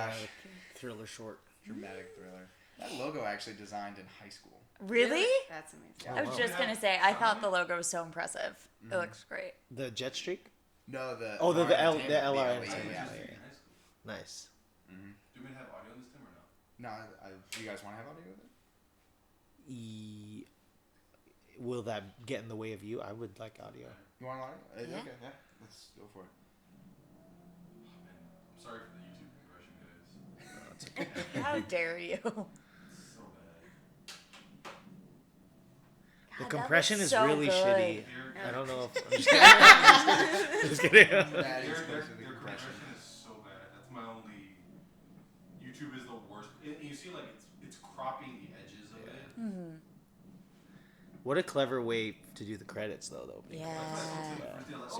dramatic thriller short. Dramatic thriller. That logo I actually designed in high school. Really? That's amazing. I was just going to say, I thought the logo was so impressive. It looks great. The Jetstreak? No, the the LR LR. entertainment. Nice. Do we have audio on this time or no? No, do you guys want to have audio with it? Will that get in the way of you? I would like audio. You want audio? Yeah. Okay, yeah. Let's go for it. Oh, man. I'm sorry for the YouTube compression, guys. How dare you? It's so bad. The God, compression that is looks so really good. shitty. I don't know if I'm just kidding. That Their is supposed to be compression compression. is so bad. That's my only. YouTube is the worst. You see, like it's cropping the edges of it. Mm-hmm. What a clever way to do the credits, though. Yeah. Bars, these are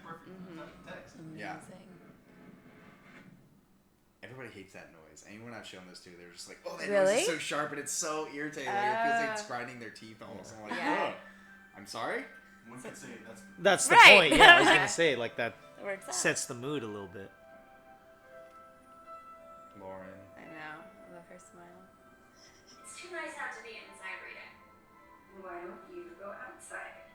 perfect. Text. Yeah. Amazing. Everybody hates that noise. Anyone I've shown this to, they're just like, "Oh, that Really? noise is so sharp and it's so irritating. Like, it feels like it's grinding their teeth almost." I'm like, Yeah. "Ugh." I'm sorry. One could say That's the Right. point. Yeah, I was gonna say like that It works out. sets the mood a little bit. Lauren. I know. I love her smile. It's too nice not to be inside reading. Why don't you go outside?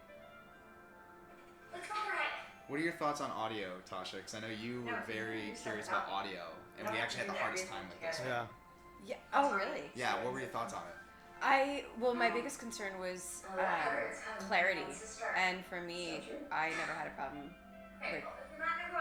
Let's go for a hike. What are your thoughts on audio, Tasha? Because I know you were very curious about audio, and we actually had the hardest time with this. Yeah. Yeah. Oh, really? Yeah. What were your thoughts on it? My biggest concern was clarity, and for me, I never had a problem with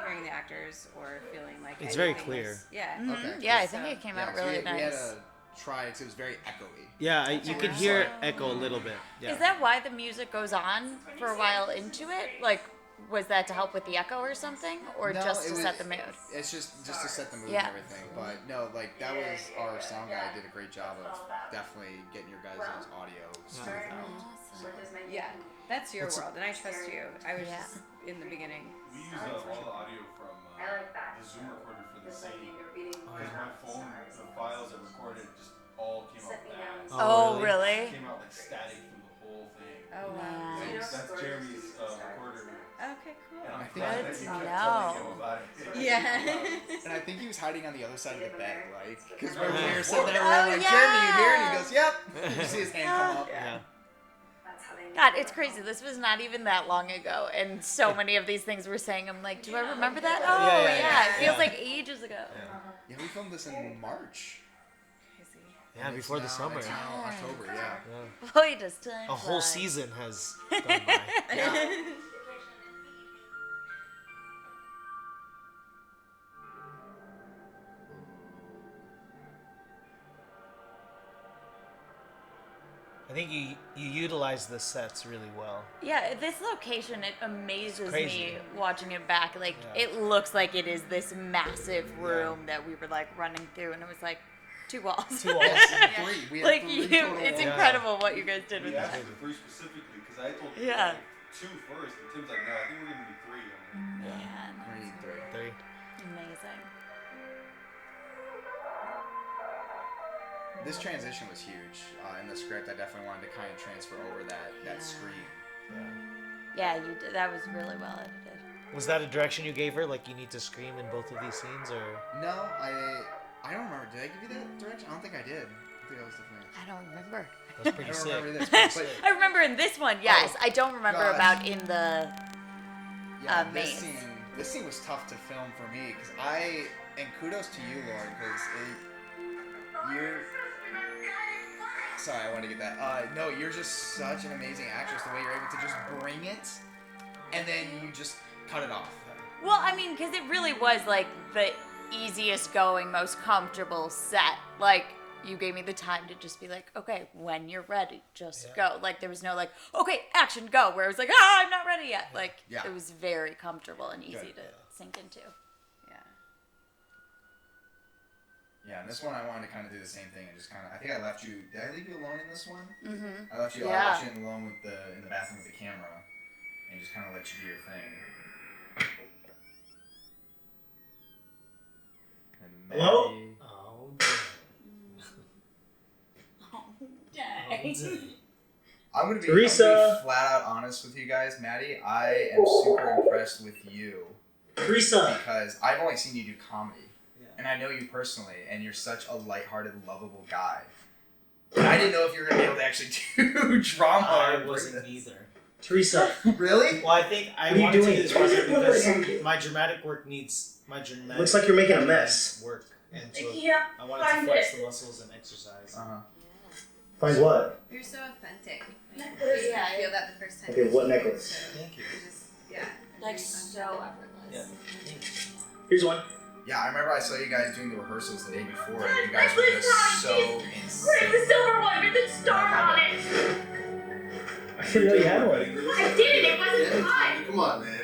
hearing the actors or feeling like It's very anything clear. was- yeah. Mhm. Okay. Yeah, I think it came out so really we nice. had to try because it was very echoey. Yeah, you can hear it echo a little bit. Yeah. Is that why the music goes on for a while into it? Like, was that to help with the echo or something? Or No, just it to was- set the mood? It's just to set the mood Yeah. and everything. But no, like that was our sound guy did a great job of definitely getting your guys' audio smooth out. Yeah. That's your What's it- world, and I trust you. I was Yeah. just in the beginning. we use all the audio from the Zoom recorder for the scene. Because my phone, the files that recorded just all came out bad. Oh, really? really? Came out like static through the whole thing. Oh, wow. Nice. That's Jeremy's recorder. Okay, cool. And I'm I think glad Good that to you kept know. telling him about it. Yeah. And I think he was hiding on the other side of the bed, right? Because when we Yeah. were sitting there, we Oh, were like, yeah. "Jeremy, you here?" And he goes, "Yep." You see his hand come up. Yeah. God, it's crazy. This was not even that long ago, and so many of these things we're saying, I'm like, do I remember that? Oh, yeah. It feels like ages ago. Yeah, we filmed this in March. Yeah, And before the it's summer. now October, yeah. Boy, does time A whole fly. season has gone by. Yeah. I think you utilize the sets really well. Yeah, this location, it amazes crazy. me watching it back. Like, Yeah. it looks like it is this massive room that we were, like, running through, and it was, like, 2 walls. 2 walls. Three. We had Like, three you, total it's walls. incredible what you guys did with We asked that. for 3 specifically because I told him Yeah. like 2 first, and Tim's like, "No, I think we're gonna do 3." I'm like, Man, We need three. 3. amazing. This transition was huge in the script. I definitely wanted to kind of transfer over that screen. Yeah, you did. That was really well edited. Was that a direction you gave her? Like you need to scream in both of these scenes, or? No, I don't remember. Did I give you that direction? I don't think I did. I think I was definitely. I don't remember. That's I pretty don't sick. remember this, but I remember in this one, yes. I don't remember gosh. about in the. yeah, Maze. this scene was tough to film for me because and kudos to you, Lauren, because you're. Sorry, I wanted to get that. No, you're just such an amazing actress. The way you're able to just bring it, and then you just cut it off. Well, I mean, because it really was like the easiest going, most comfortable set. Like, you gave me the time to just be like, okay, when you're ready, just go. Like, there was no like, okay, action, go. Where it was like, I'm not ready yet. Like, Yeah. it was very comfortable and easy Good. to sink into. Yeah. Yeah, and this one I wanted to kind of do the same thing and just kind of. I think I left you. Did I leave you alone in this one? Mm-hmm. I left you. I Yeah. left you alone in the bathroom with the camera, and just kind of let you do your thing. And Hello? Maggie- Oh, I'm gonna be Teresa. flat out honest with you guys, Maddie. I am super impressed with you Teresa. because I've only seen you do comedy, and I know you personally, and you're such a lighthearted, lovable guy. But I didn't know if you were gonna be able to actually do drama. I wasn't either. Teresa. Really? Well, I think I What are you wanted to doing? do this project because my dramatic work needs Looks like you're making a mess. work, and so Yeah. I wanted to flex the muscles and exercise. Find what? You're so authentic. Necklace. Yeah, I feel that the first time. Okay, you what see you, necklace? so Thank you. you're just, yeah. Like so effortless. Yeah. Here's one. Yeah, I remember I saw you guys doing the rehearsals the day before, and you guys were just so Where's the insane. silver one with the star on it? I didn't know you had one. I did. It wasn't mine. Come on, man.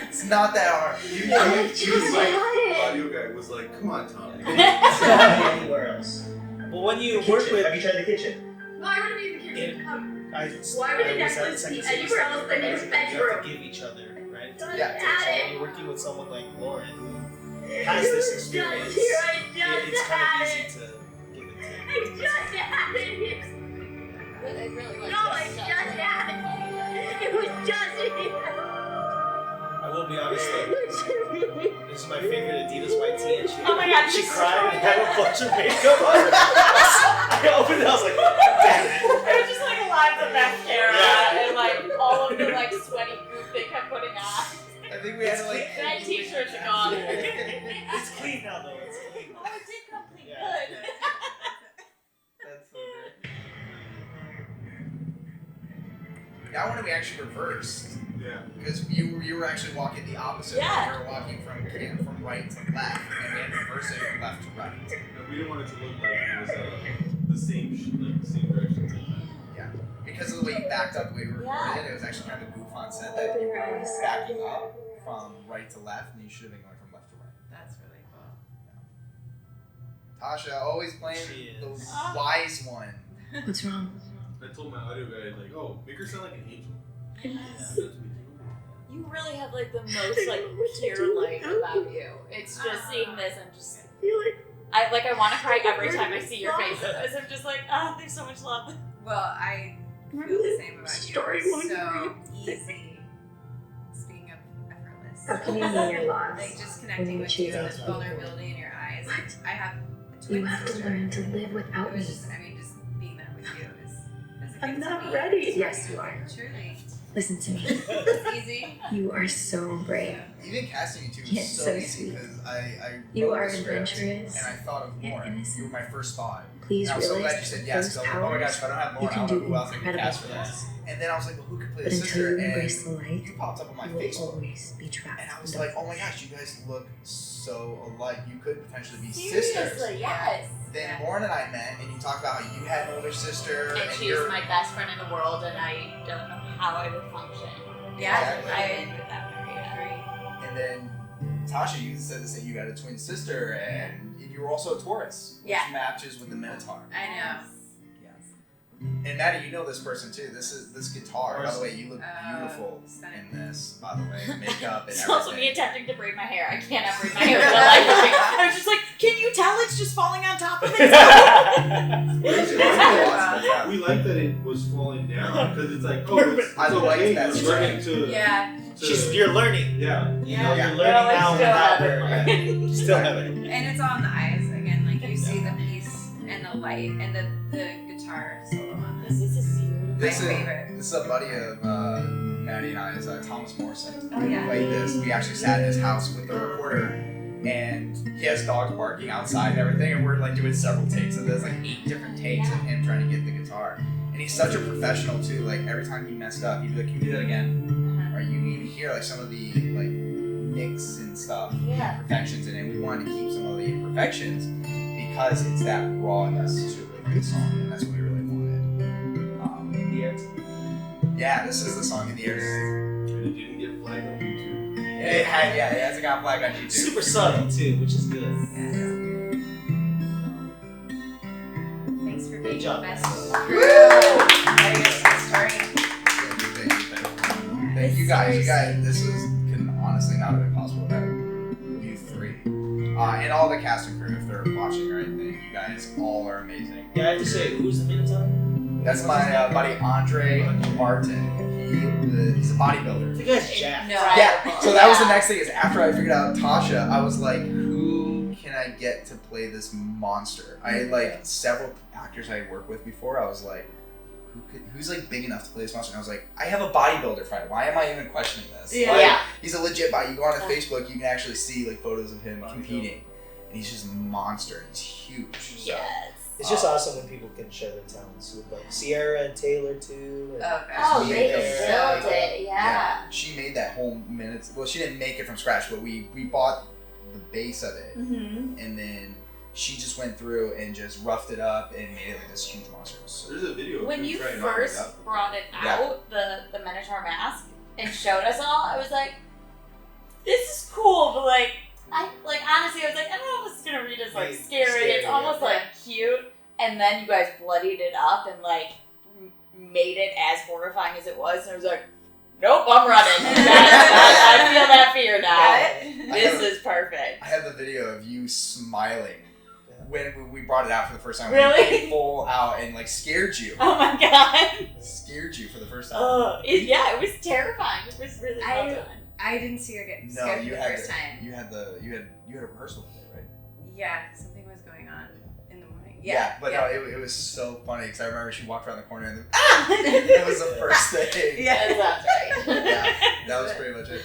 It's not that hard. You I just like, had it. audio guy was like, come on, Tom. Anywhere else? But when you work Kitchen. with, Have you tried the kitchen? Why would it be the kitchen? I Why would the I was at necklace second be semester, anywhere else than his you have bedroom? to give each other, right? Yeah. So when you're working with someone like Lauren, who has this experience, it's kind of easy to give it to. I just had it. It really was. No, I just had it. It was just here. I will be honest though, this is my favorite Adidas white tee, and Oh my God, she she's cried and so had a bunch of makeup on. I opened it, I was like, damn it. It was just like lines of mascara Yeah. and like all of the like sweaty goop they kept putting on. I think we had to like. That t-shirt's gone. It's clean now though, it's clean. Oh, it did come clean. Yeah. Good. That's so great. That one we actually reversed. Yeah. Because you were actually walking the opposite. Yeah. You were walking from right to left, and we had to reverse it from left to right. No, we didn't want it to look like it was the same same direction. Yeah. Because of the way you backed up the way we recorded it, it was actually kind of a goof on set that you were backing up from right to left, and you should have been going from left to right. That's really cool. Tasha always playing She the is. wise one. What's wrong? I told my audio guy, like, oh, make her sound like an angel. You really have like the most like pure light about you. It's just seeing this, I'm just I want to cry every time I see your faces. I'm just like, oh, there's so much love. Well, I feel the same about you. It's so easy. Speaking of effortless. How can you know your loss? Like just connecting with you and this vulnerability in your eyes. I have a twin You have to sister. learn to live It without me. was just, I mean, just being there with you is a I'm gift to not me. ready. Yes, you are. Truly. Listen to me. It's easy. You are so brave. Even casting you two was Yes, so so easy sweet. because I You wrote are the script, adventurous and I thought of and Lauren. You innocent. were my first thought. Please And I'm so glad you realize said that yes. those Because I was like, oh my gosh, powers if I don't have you Lauren, I can don't know do who else I can incredible cast for this. things. And then I was like, well, who could play But the until sister? you And embrace the light, you popped up on my you will Facebook. always be trapped. And I was in like, oh my darkness. gosh, you guys look so alike. You could potentially be sisters. Seriously, yes. Then Lauren and I met, and you talked about how you had an older sister, And and she's you're my best friend in the world, and I don't know how I would function. Yeah, Exactly. I Living without her. Yeah. And then Tasha, you said the same. You had a twin sister, and you were also a Taurus, which Yeah. matches with the Minotaur. I know. And Maddie, you know this person too. This guitar. By the way, you look beautiful stunning. in this. By the way, makeup and It's also me everything. attempting to braid my hair. I cannot braid my hair. I was just like, can you tell it's just falling on top of it? We like that it was falling down because it's like, oh, it's I like okay. that. You're learning to. Yeah. You're learning. Yeah. You know, Yeah. you're learning now still without haven't her. learned. Yeah. Still haven't. And it's all in the eyes again. Like you see the peace and the light and the guitar solo on this. This is you. This My is favorite. this is a buddy of Maddie and I's, Thomas Morrison. Oh, yeah. Played this. We actually sat in his house with the recorder, and he has dogs barking outside and everything, and we're like doing several takes of this, like 8 different takes of him trying to get the guitar. And he's such a professional too. Like every time he messed up, he'd be like, "Can you do that again?" Or you need to hear like some of the like nicks and stuff, Yeah. imperfections in it. We wanted to keep some of the imperfections because it's that rawness to it, the song, and that's what we really wanted. In the air. Yeah, this is the song in the air. And it didn't get flagged on YouTube. It hasn't got flagged on YouTube. Super subtle too, which is good. Thanks for being Good job. the best Woo! crew. Letting us get started. Thank you guys. You guys, this can honestly not have been possible without you 3. And all the cast and crew, if they're watching or anything, you guys all are amazing. Yeah, I have to say, who's the Minotaur? That's my buddy Andre Martin. He's a bodybuilder. The guy's jacked. No. Yeah. So that was the next thing. Is after I figured out Tasha, I was like, who can I get to play this monster? I had like several actors I worked with before. I was like, who's like big enough to play this monster? And I was like, I have a bodybuilder fighter. Why am I even questioning this? Yeah. Like, Yeah. He's a legit body. You go on his Facebook, you can actually see like photos of him competing, and he's just a monster. He's huge. So. Yes. It's just awesome when people can share their talents with like Sierra and Taylor too. And Oh, they Yeah. killed it. Yeah. She made that whole minutes. Well, she didn't make it from scratch, but we bought the base of it, Mm-hmm. and then she just went through and just roughed it up and made it like this huge monster. So There's a video of When him you trying to knock it first out. brought it Yeah. out, the Minotaur mask, and showed us all, I was like, this is cool, but like, honestly, I was like, I don't know if this is gonna read as like scary. It's almost like cute. And then you guys bloodied it up and like made it as horrifying as it was, and I was like, nope, I'm running. I feel that fear now. This is perfect. I have the video of you smiling when we brought it out for the first time. Really? When it came full out and like scared you. Oh my god. Scared you for the first time. Yeah, it was terrifying. It was really well done. I didn't see her get No, scared you for the had first time. you had a rehearsal today, right? Yeah, something was going on in the morning. But no, it was so funny because I remember she walked around the corner and then, that was the first thing. Yeah, that's right. Yeah, that was pretty much it.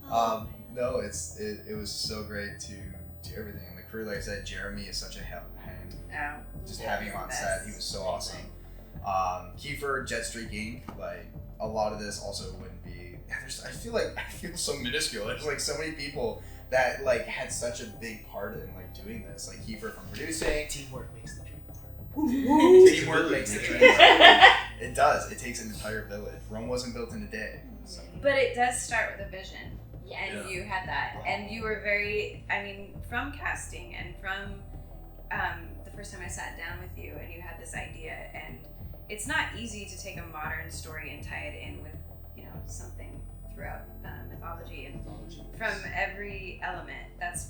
No, it was so great to do everything. And the crew, like I said, Jeremy is such a hand. Just having him on set, he was so awesome. Kiefer, Jetstreak Inc., like a lot of this also wouldn't be. I feel so minuscule. There's like so many people that like had such a big part in like doing this. Like Kiefer from producing. Teamwork makes the dream work. Teamwork makes the dream work. It does. It takes an entire village. Rome wasn't built in a day. So. But it does start with a vision. Yeah. And you had that. And you were very, from casting and from the first time I sat down with you and you had this idea, and it's not easy to take a modern story and tie it in with, something throughout mythology and from every element. That's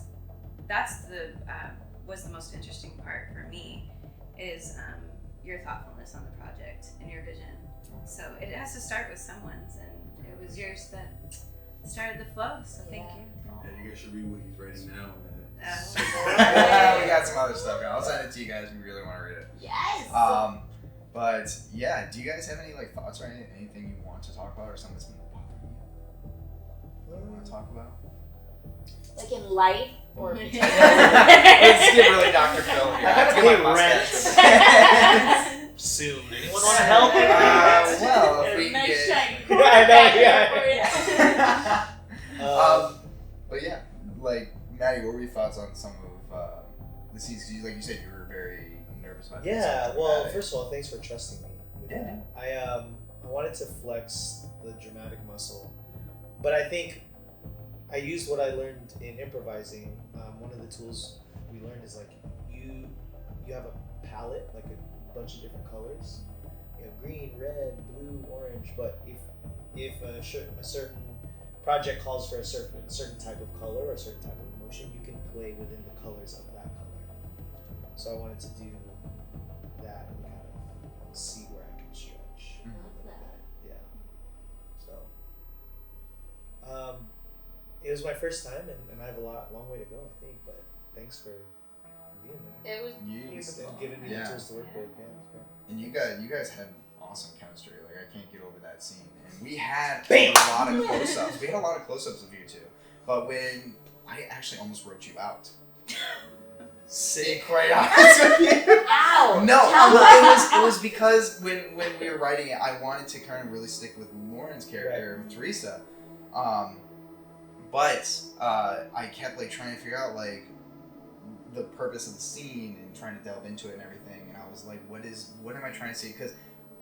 was the most interesting part for me is your thoughtfulness on the project and your vision. So it has to start with someone's, and it was yours that started the flow. So thank you. Yeah, you guys should read what he's writing now, man. We got some other stuff. I'll send it to you guys if you really want to read it. Yes. But yeah, do you guys have any like thoughts or anything you want to talk about, or something that's been bothering you? You want to talk about? Like in life or Let's get really Dr. Phil here. I gotta Let's get pay my rent. mustache. Soon. Anyone want to help? Well, if we can nice get. shiny Yeah, I know, yeah. But yeah, like Maddie, what were your thoughts on some of the scenes? 'Cause like you said, you were very nervous about this. Yeah, well, first of all, thanks for trusting me with Yeah. that. I wanted to flex the dramatic muscle, but I think I used what I learned in improvising. One of the tools we learned is like you have a palette, like a bunch of different colors. You have green, red, blue, orange. But if a certain project calls for a certain type of color or a certain type of emotion, you can play within the colors of that color. So I wanted to do that and kind of see where I can stretch. Yeah. So it was my first time, and I have a long way to go, I think. But thanks for being there. It was And giving me the tools to work with. Yeah. And you guys had awesome chemistry. Like I can't get over that scene. And we had a lot of close-ups. We had a lot of close-ups of you two. But when I actually almost wrote you out. Sick, quite honest with you. Ow! No, well, it was because when we were writing it, I wanted to kind of really stick with Lauren's character, Teresa. But I kept like trying to figure out like the purpose of the scene and trying to delve into it and everything. And I was like, what am I trying to say? Because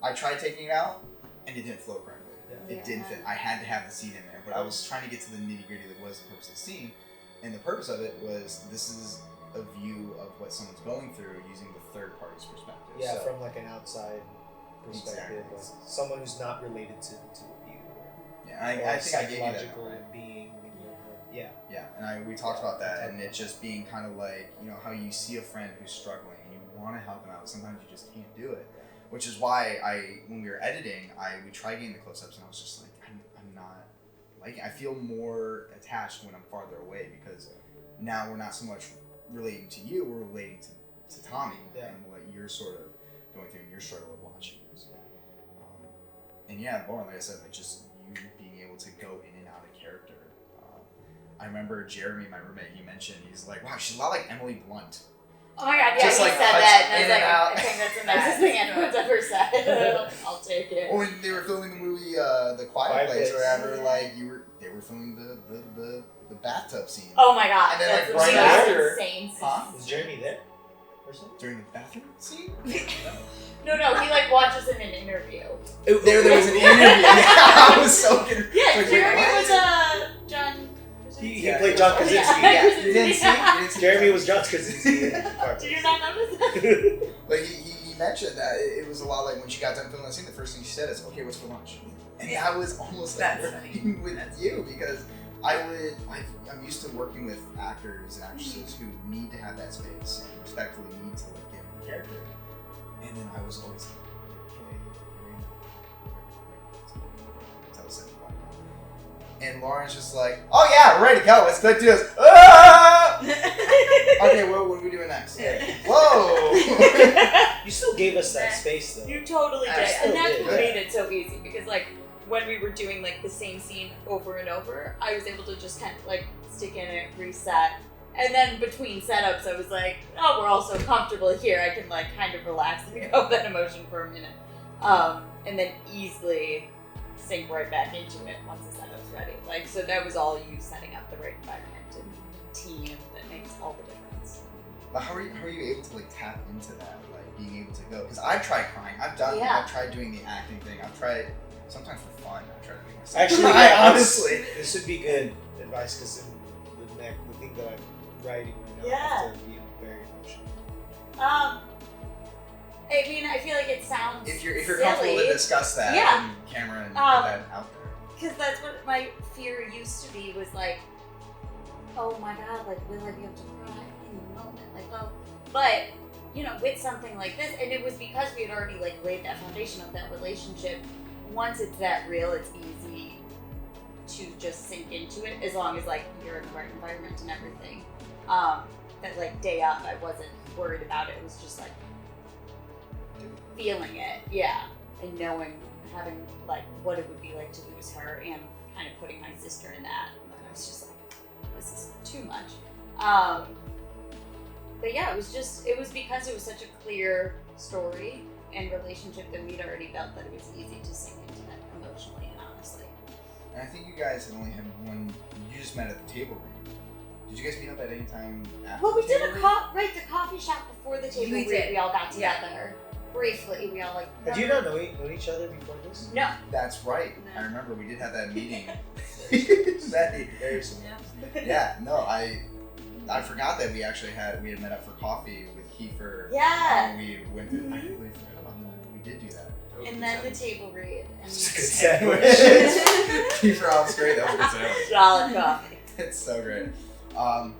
I tried taking it out and it didn't flow correctly. It didn't fit. I had to have the scene in there, but I was trying to get to the nitty gritty that was the purpose of the scene. And the purpose of it was this is a view of what someone's going through using the third party's perspective. Yeah, so, from like an outside perspective, Exactly. like someone who's not related to you. yeah, I think I gave you that. Psychological being in your head. Yeah. Yeah, and we talked about that, and it just being kind of like, how you see a friend who's struggling and you want to help them out. Sometimes you just can't do it. which is why when we were editing, we tried getting the close-ups, and I was just like, I'm not liking. I feel more attached when I'm farther away because now we're not so much relating to you, we're relating to Tommy and what you're sort of going through and your struggle of watching this. And yeah, Lauren, like I said, like just you being able to go in and out of character. I remember Jeremy, my roommate, he mentioned, he's like, wow, she's a lot like Emily Blunt. Oh my god, yeah, Just he like said cuts that, and in I and out. was like, I think that's the nicest thing anyone's ever said. I'll take it. Or when they were filming the movie The Quiet Place or whatever, like they were filming the bathtub scene. Oh my god, And then, that's like, right the after- most insane scene. Huh? Is Jeremy there? Or something? During the bathroom scene? No, he like watches in an interview. There was an interview. Yeah, I was so confused. Yeah, Like, Jeremy what? was John. He played John Krasinski. Yeah. You didn't see? You didn't see? Jeremy was John Krasinski in Car Did you Place. not notice that? But he mentioned that it was a lot like when she got done filming that scene, the first thing she said is, okay, what's for lunch? And I was almost like That's working with you because I'm used to working with actors and actresses who need to have that space and respectfully need to like get in character. And then I was always like, okay, you're in until I said quiet. And Lauren's just like, oh yeah, we're ready to go. Let's do this. Ah! Okay, well, what are we doing next? Whoa! You still gave us that space though. You totally I did, still and that's did, what yeah. made it so easy because like when we were doing like the same scene over and over, I was able to just kind of like stick in it, reset, and then between setups, I was like, oh, we're all so comfortable here, I can like kind of relax and go with that emotion for a minute, and then easily sink right back into it once the setup's ready. Like so, that was all you setting up the right environment and team that makes all the difference. But how are you able to like tap into that, like being able to go? Because I've tried crying. I've tried doing the acting thing. I've tried sometimes for fun. I've tried to make myself Actually, cry, yeah, honestly. this would be good advice because in the thing that I'm writing right now, I have to be very emotional. I mean, I feel like it sounds If you're silly, comfortable to discuss that Yeah. on camera and put that out there. because that's what my fear used to be, was like, oh my god, like, will I be able to cry in the moment? Like, oh, but, you know, with something like this, and it was because we had already, like, laid that foundation of that relationship, once it's that real, it's easy to just sink into it, as long as, like, you're in the right environment and everything. That, like, day up, I wasn't worried about it. It was just, like, feeling it, yeah, and knowing, having, like, what it would be like to lose her, and kind of putting my sister in that. And I was just like, this is too much. But yeah, it was because it was such a clear story and relationship that we'd already felt that it was easy to sink into that emotionally and honestly. And I think you guys had only had one. You just met at the table read. Did you guys meet up at any time after? Well, we the did table the read? coffee shop before the table We read. did. We all got Yeah. together briefly. We all like. Had you not known each other before this? No. That's right. No. I remember we did have that meeting. Very similar. Yeah. No, I forgot that we had met up for coffee with Kiefer. Yeah. And we went to. I completely forgot about that. We did do that. And then the table read. And It's a good sandwich. Kiefer, that was great. That was a good sandwich. solid coffee. It's so great. Yeah,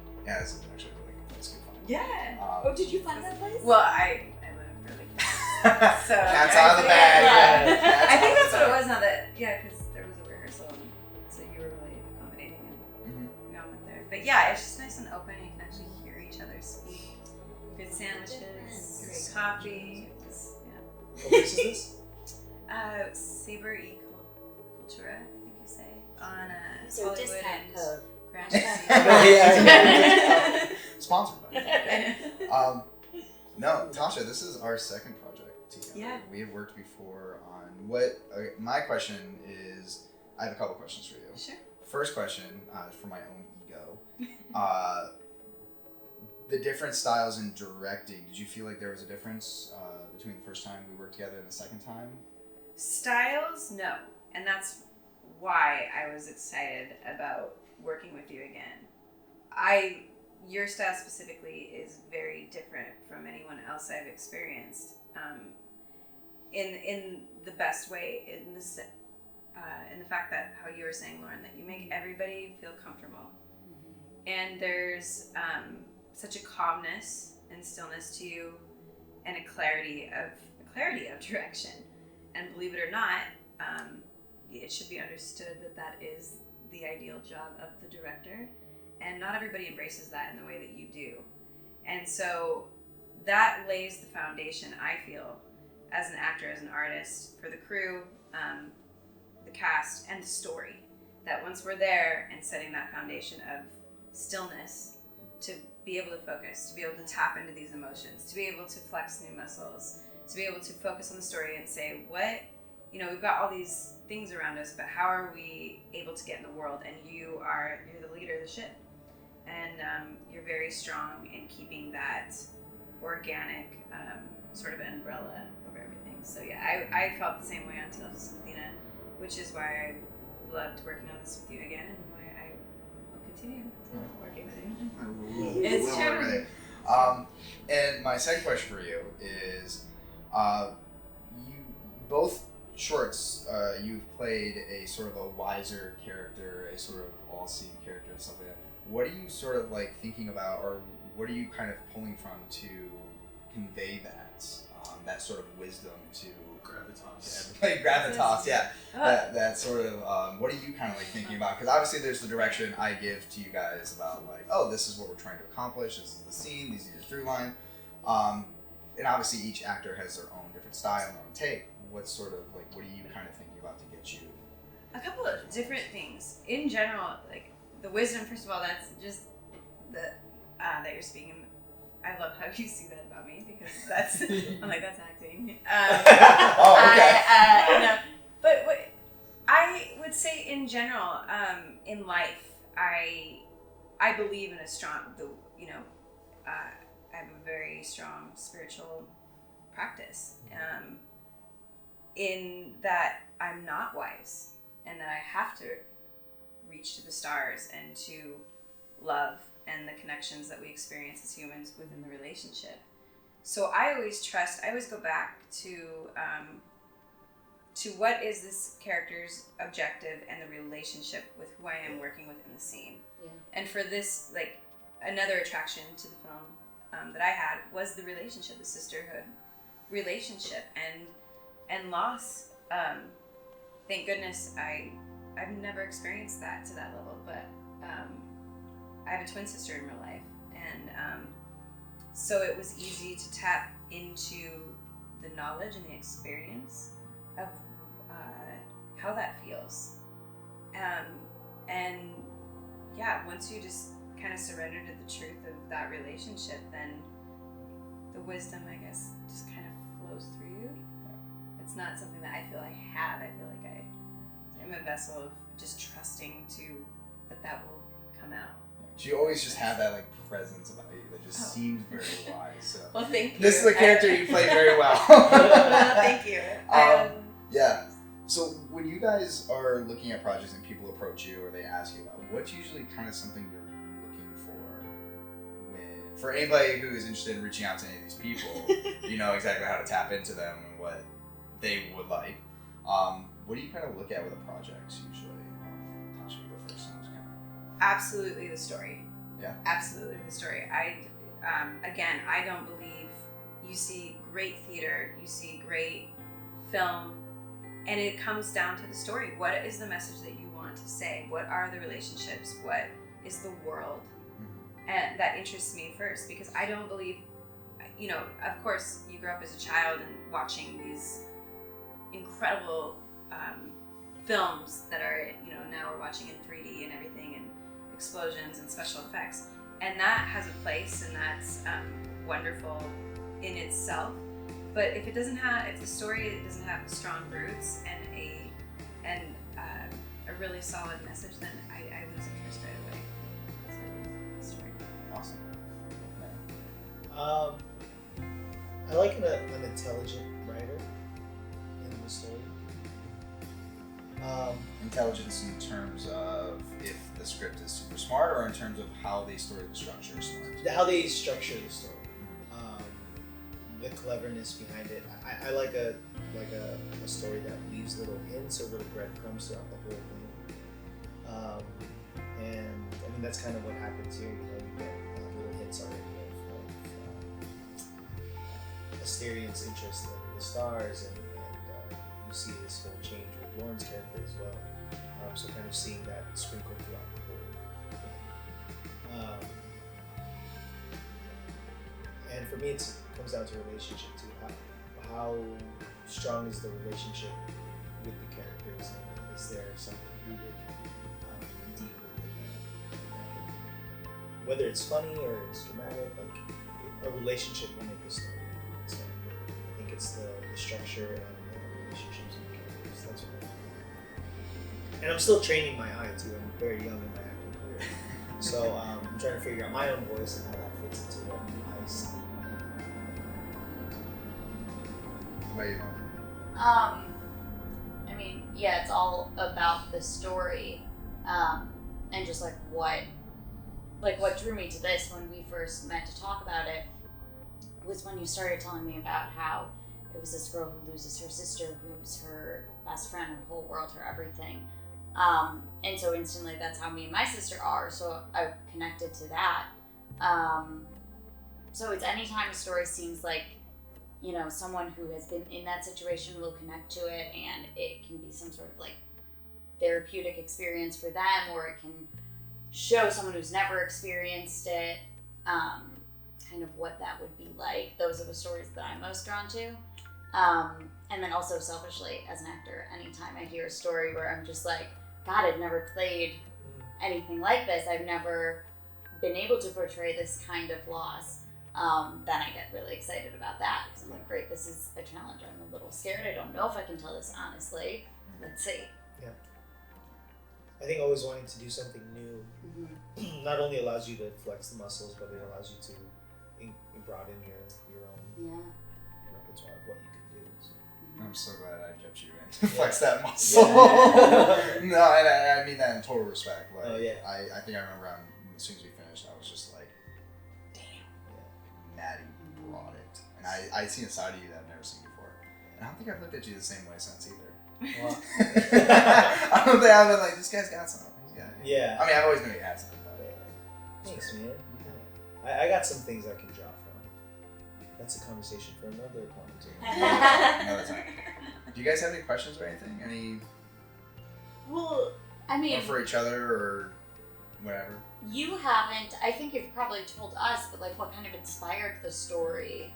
this is actually a really good place. Good fun. Yeah. Oh, did you find that place? Well, I live really close. So Cat's out of the bag. Yeah. Cat's I out think of that's the what it bag. was now that, yeah, because there was a rehearsal, so you were really accommodating and Mhm. we all went there. But yeah, it's just nice and open, you can actually hear each other speak. Good sandwiches, great Yes. coffee. Just, What place is this? yeah. Saber E Cultura, I think you say, on So Hollywood discount and code. Grand Yeah. Sponsored by. No, Tasha, this is our second project together. Yeah. We have worked before on what. Okay, my question is, I have a couple questions for you. Sure. First question, for my own ego. The different styles in directing. Did you feel like there was a difference between the first time we worked together and the second time? Styles, no. And that's why I was excited about working with you again. Your style specifically is very different from anyone else I've experienced. In the best way, in the fact that, how you were saying, Lauren, that you make everybody feel comfortable. And there's such a calmness and stillness to you, and a clarity of clarity of direction. And believe it or not, it should be understood that that is the ideal job of the director, and not everybody embraces that in the way that you do. And so that lays the foundation, I feel, as an actor, as an artist, for the crew, the cast, and the story. That once we're there and setting that foundation of stillness, to be able to focus, to be able to tap into these emotions, to be able to flex new muscles, to be able to focus on the story and say, what, we've got all these things around us, but how are we able to get in the world? And you're the leader of the ship. And you're very strong in keeping that organic sort of umbrella over everything. So yeah, I felt the same way on Tales of Athena, which is why I loved working on this with you again, and why I will continue working with you. It's true. And my second question for you is, you both shorts, you've played a sort of a wiser character, a sort of all-seeing character, and stuff like that. What are you sort of like thinking about, or what are you kind of pulling from to convey that sort of wisdom to Gravitas. Gravitas, yeah. That sort of, what are you kind of like thinking about? Because obviously there's the direction I give to you guys about like, oh, this is what we're trying to accomplish, this is the scene, these are your through line. And obviously each actor has their own different style and their own take. What are you kind of thinking about to get you? A couple of different things. In general, like the wisdom, first of all, that's just that you're speaking. I love how you see that about me, because that's, I'm like, that's acting. Oh, okay. But what I would say in general, in life, I believe in a strong, I have a very strong spiritual practice, in that I'm not wise, and that I have to reach to the stars and to love and the connections that we experience as humans within the relationship. So I always go back to what is this character's objective and the relationship with who I am working with in the scene. Yeah. And for this, like, another attraction to the film that I had was the relationship, the sisterhood relationship, and loss. Thank goodness I've never experienced that to that level, but I have a twin sister in real life, and so it was easy to tap into the knowledge and the experience of how that feels. And yeah, once you just kind of surrender to the truth of that relationship, then the wisdom, I guess, just kind of flows through you. It's not something that I feel I have. I feel like I am a vessel of just trusting that will come out. You always just have that like presence about you that just seems very wise. So. Well, thank you. This is a character you play very well. Thank you. Yeah. So when you guys are looking at projects and people approach you or they ask you about, what's usually kind of something you're looking for for anybody who is interested in reaching out to any of these people, you know exactly how to tap into them and what they would like. What do you kind of look at with the projects usually? Tasha, you go first. Absolutely the story. Yeah. Absolutely the story. I don't believe you see great theater, you see great film, and it comes down to the story. What is the message that you want to say? What are the relationships? What is the world? And that interests me first, because I don't believe, of course you grew up as a child and watching these incredible films that are, now we're watching in 3D and everything, and explosions and special effects, and that has a place, and that's wonderful in itself. But if the story doesn't have strong roots and a really solid message, then I lose interest right away. So, story. Awesome. I like an intelligent writer in the story. Intelligence in terms of if the script is super smart, or in terms of how they story the structure is smart? How they structure the story. The cleverness behind it. I like a story that leaves little hints or little breadcrumbs throughout the whole thing. And I mean, that's kind of what happens here. You get little hints already of Asterian's interest in the stars, and you see this whole change with Lauren's character as well. So kind of seeing that sprinkled throughout the whole thing. And for me, it comes down to relationship too. How strong is the relationship with the characters, and is there something rooted deep within that? Whether it's funny or it's dramatic, like a relationship will make a story. So I think it's the structure and the relationships with the characters. That's what I think. And I'm still training my eye too. I'm very young in my acting career, so I'm trying to figure out my own voice and how that fits into what I see. I mean, yeah, it's all about the story, and just what drew me to this when we first met to talk about it was when you started telling me about how it was this girl who loses her sister, who's her best friend, her whole world, her everything, and so instantly that's how me and my sister are. So I connected to that. So it's anytime a story seems like, someone who has been in that situation will connect to it, and it can be some sort of therapeutic experience for them, or it can show someone who's never experienced it, kind of what that would be like. Those are the stories that I'm most drawn to. And then also selfishly, as an actor, anytime I hear a story where I'm just like, God, I've never played anything like this. I've never been able to portray this kind of loss. Then I get really excited about that, because I'm like, great, this is a challenge. I'm a little scared. I don't know if I can tell this honestly. Let's see. Yeah. I think always wanting to do something new not only allows you to flex the muscles, but it allows you to broaden your own repertoire of what you can do. So. I'm so glad I kept you in to flex that muscle. Yeah. No, and I mean that in total respect. I think I remember as soon as we finished, I was just like, damn, Maddie brought it. And I seen a side of you that I've never seen before. And I don't think I've looked at you the same way since either. Well, I don't think I've been like, this guy's got something. Yeah. I mean, I've always knew he had something. But thanks, man. I got some things I can draw from. That's a conversation for another conversation. Another time. Do you guys have any questions or anything? Well, I mean, or for each other or whatever? You haven't. I think you've probably told us, but what kind of inspired the story,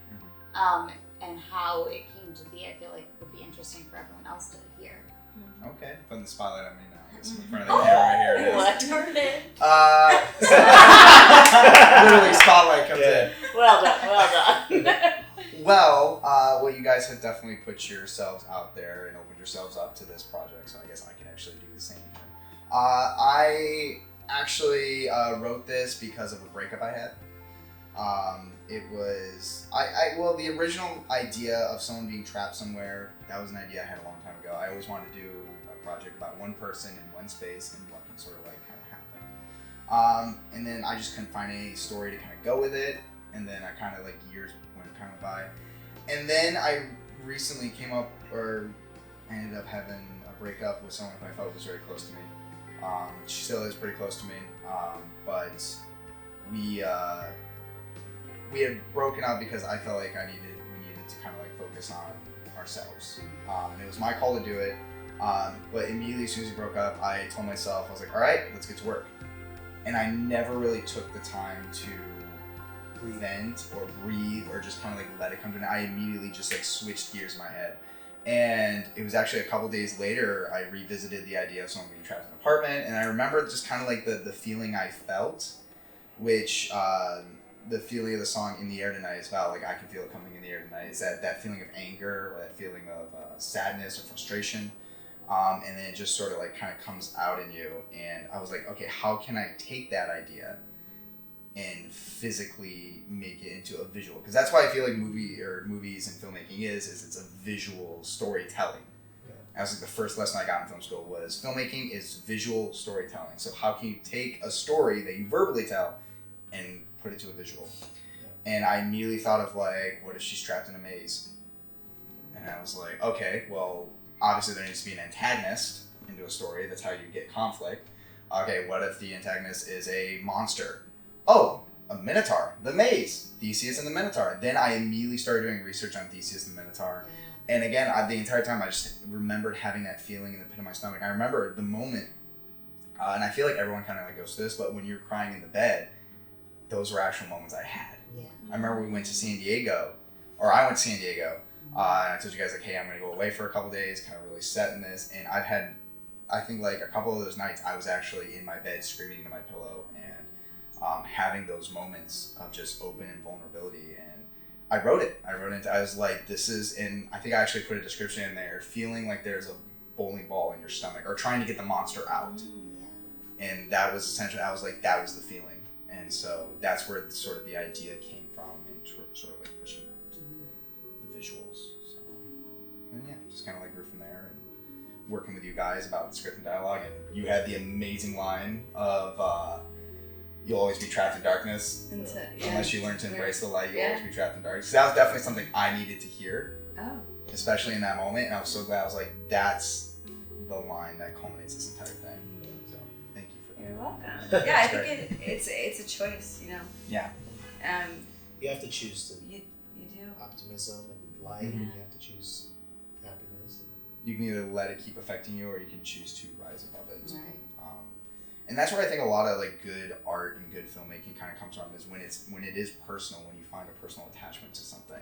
and how it came to be. I feel like it would be interesting for everyone else to hear. Okay, put the spotlight on me now. I guess in front of the camera right here it is. What turned it? Literally, spotlight comes in. Well done. Well, you guys have definitely put yourselves out there and opened yourselves up to this project, so I guess I can actually do the same thing. I actually wrote this because of a breakup I had. It was, well, the original idea of someone being trapped somewhere, that was an idea I had a long time ago. I always wanted to do a project about one person in one space and what can sort of kind of happen. And then I just couldn't find any story to kind of go with it. And then I kind of years went kind of by. And then I recently came up, or ended up having a breakup with someone who I felt was very close to me. She still is pretty close to me, but we had broken up because I felt like we needed to kind of focus on ourselves. And it was my call to do it. But immediately as soon as we broke up, I told myself, I was like, all right, let's get to work. And I never really took the time to vent or breathe or just kind of let it come to an end. I immediately just switched gears in my head. And it was actually a couple days later, I revisited the idea of someone being trapped in an apartment. And I remember just kind of the feeling I felt, which the feeling of the song In the Air Tonight is about, I can feel it coming in the air tonight, is that feeling of anger, or that feeling of sadness or frustration. And then it just sort of kind of comes out in you. And I was like, okay, how can I take that idea and physically make it into a visual? Because that's why I feel like movies and filmmaking is it's a visual storytelling. Yeah. That was the first lesson I got in film school was filmmaking is visual storytelling. So how can you take a story that you verbally tell and put it to a visual? Yeah. And I immediately thought of what if she's trapped in a maze? And I was like, okay, well, obviously there needs to be an antagonist into a story. That's how you get conflict. Okay, what if the antagonist is a monster? Oh, a Minotaur, the maze, Theseus and the Minotaur. Then I immediately started doing research on Theseus and the Minotaur, And again, the entire time I just remembered having that feeling in the pit of my stomach. I remember the moment, and I feel like everyone kind of like goes to this, but when you're crying in the bed, those were actual moments I had. Yeah. I remember we went to San Diego, or I went to San Diego, and I told you guys like, hey, I'm gonna go away for a couple days, kind of really set in this, and I've had, I think like a couple of those nights, I was actually in my bed screaming into my pillow and having those moments of just open and vulnerability. And I wrote it. I was like, this is, and I think I actually put a description in there, feeling like there's a bowling ball in your stomach, or trying to get the monster out. And that was essentially, I was like, that was the feeling. And so that's where sort of the idea came from, and sort of like pushing out the visuals. So, and yeah, just kind of like grew from there, and working with you guys about the script and dialogue. And you had the amazing line of, you'll always be trapped in darkness. Unless you learn to embrace the light, you'll always be trapped in darkness. So that was definitely something I needed to hear. Especially in that moment. And I was so glad. I was like, that's the line that culminates this entire thing. So thank you for that. You're welcome. Yeah, I think it's a choice, you know. Yeah. You have to choose You do. optimism and light, and you have to choose happiness. You can either let it keep affecting you, or you can choose to rise above it. Right. And that's where I think a lot of like good art and good filmmaking kind of comes from, is when it is personal, when you find a personal attachment to something.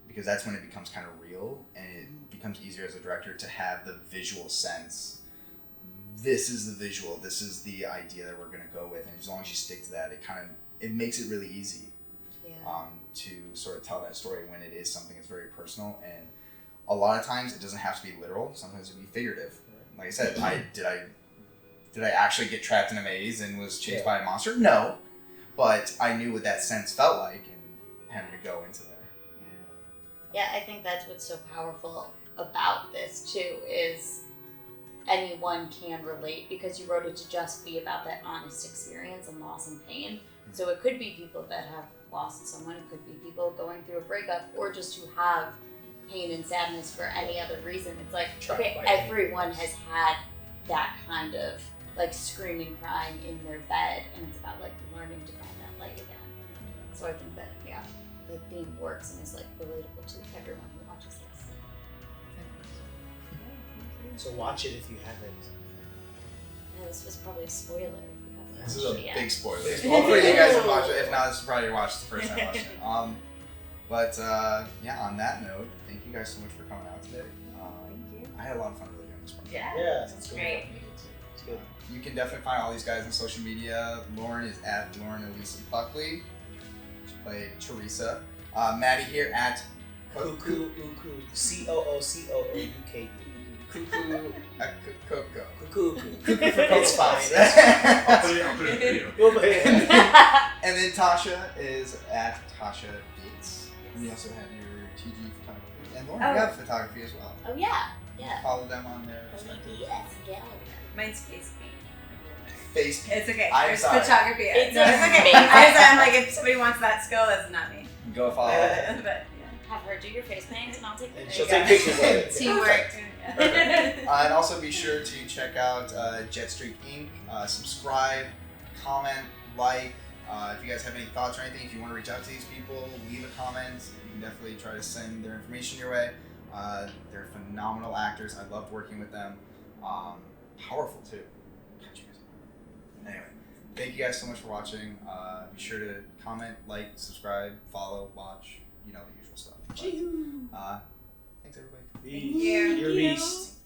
Because that's when it becomes kind of real, and it becomes easier as a director to have the visual sense. This is the visual, this is the idea that we're going to go with, and as long as you stick to that, it makes it really easy to sort of tell that story when it is something that's very personal. And a lot of times it doesn't have to be literal, sometimes it can be figurative. Like I said, did I actually get trapped in a maze and was chased by a monster? No, but I knew what that sense felt like, and having to go into there. Yeah, I think that's what's so powerful about this too, is anyone can relate, because you wrote it to just be about that honest experience and loss and pain. So it could be people that have lost someone, it could be people going through a breakup, or just who have pain and sadness for any other reason. It's like, okay, everyone has had that kind of like screaming, crying in their bed, and it's about like learning to find that light again. So I think that, yeah, the theme works and is like relatable to everyone who watches this. So watch it if you haven't. Yeah, this was probably a spoiler if you haven't This is watched a it yet. big spoiler. Hopefully you guys have watched it. If not, this is probably watched the first time watching it. But yeah, on that note, thank you guys so much for coming out today. Thank you. I had a lot of fun really doing this one. Yeah, it's great. It's good. You can definitely find all these guys on social media. Lauren is at Lauren Elisa Buckley. She played Teresa. Maddie here at Coocoouku. COOCOOUKU. Coocoouku. Coocoouku. Cuckoo for It's fine. I'll put it in the video. We'll put it in. And then Tasha is at Tasha Gates. And you also have your TG photography. And Lauren, you have photography as well. Oh yeah, yeah. Follow them on their respective Yes, gallery. Mine's face paint. face. It's okay. I'm There's sorry. photography. It's no, it's okay. amazing. I'm like, if somebody wants that skill, that's not me. Go follow. But yeah. Have her do your face paint and I'll take And pictures. she'll take pictures of it. Teamwork. And also be sure to check out Jetstreak Inc. Subscribe, comment, like. If you guys have any thoughts or anything, if you want to reach out to these people, leave a comment. You can definitely try to send their information your way. They're phenomenal actors. I loved working with them. Powerful too. Anyway, thank you guys so much for watching. Be sure to comment, like, subscribe, follow, watch. You know the usual stuff. But, thanks everybody. Thank you. You're a beast.